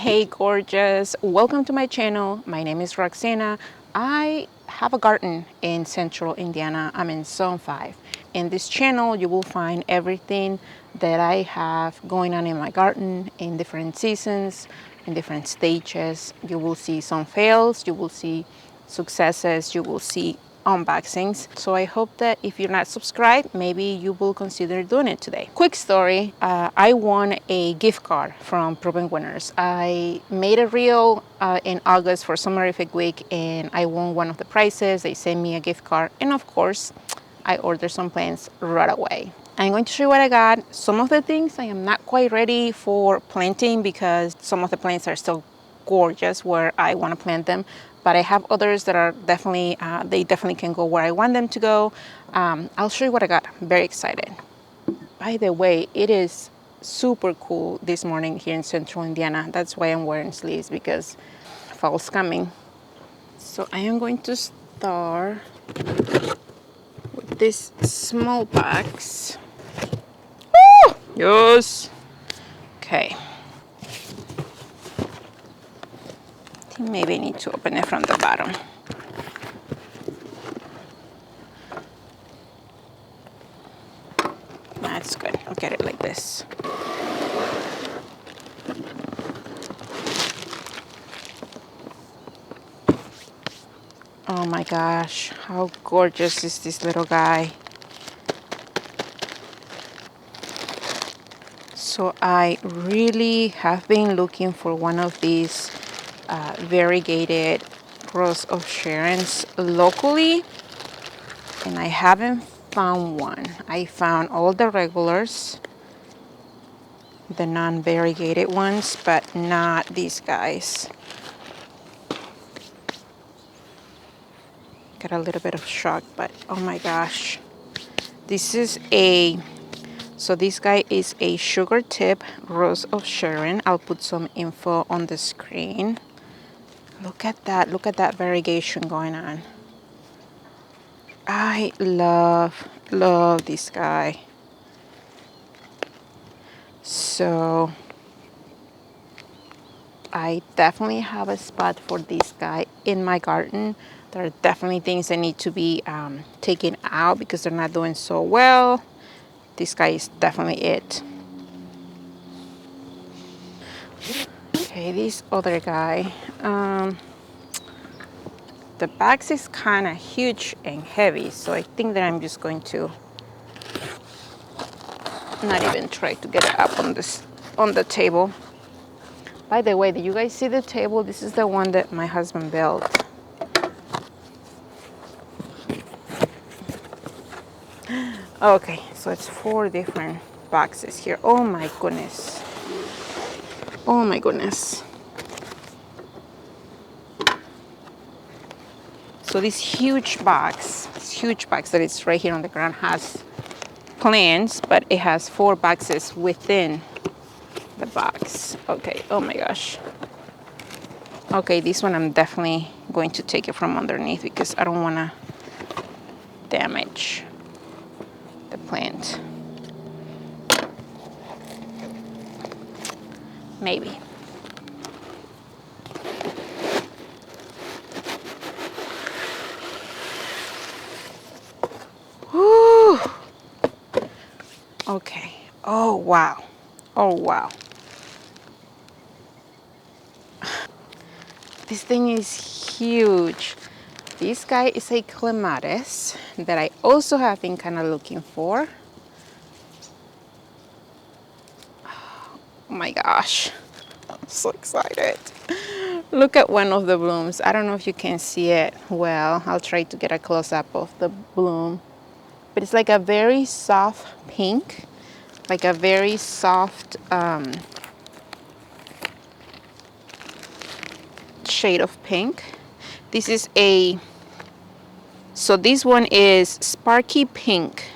Hey gorgeous, welcome to my channel. My name is Roxana. I have a garden in central Indiana. I'm in zone 5. In this channel you will find everything that I have going on in my garden in different seasons, in different stages. You will see some fails, you will see successes, you will see unboxings. So I hope that if you're not subscribed, maybe you will consider doing it today. Quick story, I won a gift card from Proven Winners. I made a reel in August for Summerific Week and I won one of the prizes. They sent me a gift card and of course I ordered some plants right away. I'm going to show you what I got. Some of the things I am not quite ready for planting because some of the plants are still gorgeous where I want to plant them, but I have others that are definitely they definitely can go where I want them to go. I'll show you what I got. I'm very excited. By the way, it is super cool this morning here in central Indiana. That's why I'm wearing sleeves, because fall's coming. So I am going to start with this small box. Woo! Yes. Okay. I think maybe I need to open it from the bottom. That's good. I'll get it like this. Oh my gosh, how gorgeous is this little guy. So I really have been looking for one of these variegated Rose of Sharons locally, and I haven't found one. I found all the regulars, the non-variegated ones, but not these guys. Got a little bit of shock, but oh my gosh. This is so this guy is a sugar tip Rose of Sharon. I'll put some info on the screen. Look at that variegation going on. I love this guy. So I definitely have a spot for this guy in my garden. There are definitely things that need to be taken out because they're not doing so well. This guy is definitely it. Okay, this other guy. The box is kind of huge and heavy, so I think that I'm just going to not even try to get it up on the table. By the way, did you guys see the table? This is the one that my husband built. Okay, so it's 4 different boxes here. Oh my goodness. Oh my goodness. So this huge box that is right here on the ground has plants, but it has 4 boxes within the box. Okay, oh my gosh. Okay, this one I'm definitely going to take it from underneath because I don't want to damage the plant. Maybe. Whew. Okay. Oh wow. Oh wow. This thing is huge. This guy is a clematis that I also have been kind of looking for. Oh my gosh, I'm so excited. Look at one of the blooms. I don't know if you can see it well. I'll try to get a close-up of the bloom. But it's like a very soft pink, like a very soft shade of pink. This is so this one is sparky pink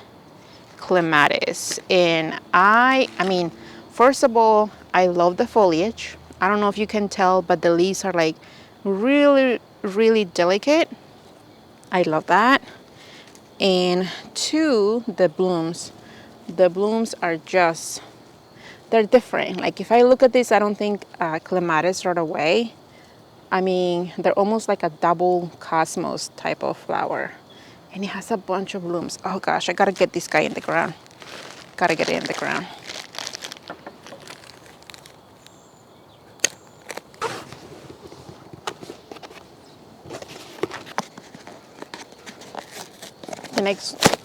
clematis, and I mean, first of all, I love the foliage. I don't know if you can tell, but the leaves are like really delicate. I love that. And 2, the blooms are just they're different. Like if I look at this, I don't think clematis right away. I mean, they're almost like a double cosmos type of flower. And it has a bunch of blooms. Oh gosh, I gotta get this guy in the ground. Gotta get it in the ground.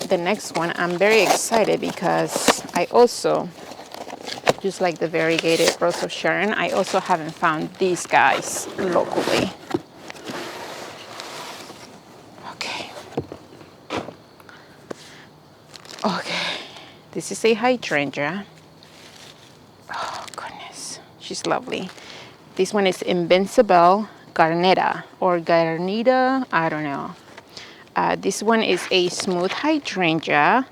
The next one, I'm very excited because I also, just like the variegated rose of Sharon, I also haven't found these guys locally. Okay. Okay. This is a hydrangea. Oh goodness, she's lovely. This one is Invincibelle Garneta or Garnita, I don't know. This one is a smooth hydrangea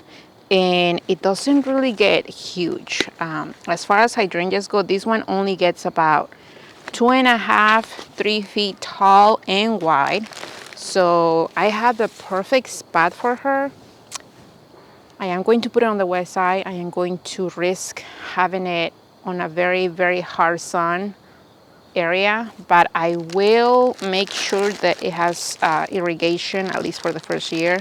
and it doesn't really get huge. As far as hydrangeas go, this one only gets about 2.5, 3 feet tall and wide. So I have the perfect spot for her. I am going to put it on the west side. I am going to risk having it on a very, very hard sun area, but I will make sure that it has irrigation at least for the first year.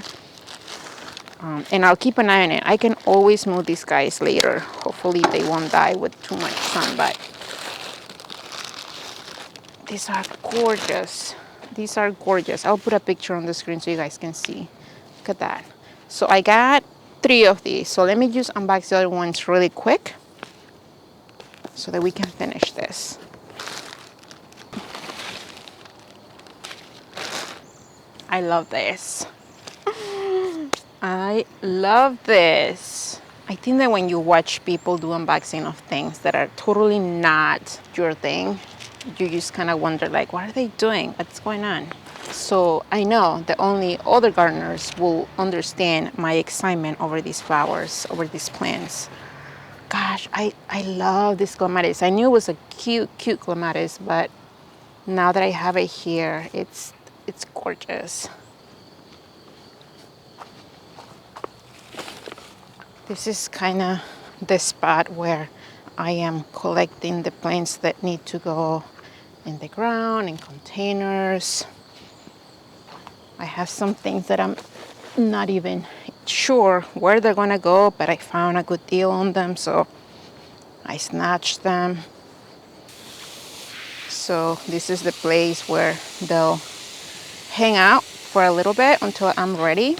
And I'll keep an eye on it. I can always move these guys later. Hopefully they won't die with too much sun, but these are gorgeous. These are gorgeous. I'll put a picture on the screen so you guys can see. Look at that. So I got 3 of these. So let me just unbox the other ones really quick so that we can finish this. I love this. I love this. I think that when you watch people do unboxing of things that are totally not your thing, you just kind of wonder like, what are they doing? What's going on? So I know that only other gardeners will understand my excitement over these flowers, over these plants. Gosh, I love this clematis. I knew it was a cute clematis, but now that I have it here, it's gorgeous. This is kind of the spot where I am collecting the plants that need to go in the ground, in containers. I have some things that I'm not even sure where they're gonna go, but I found a good deal on them, so I snatched them. So this is the place where they'll hang out for a little bit until I'm ready.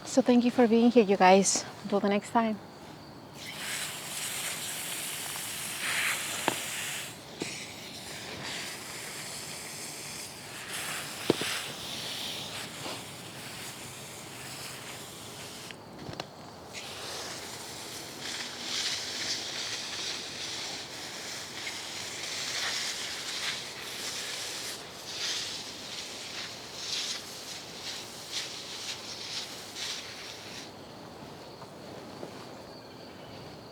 So thank you for being here, you guys. Until the next time.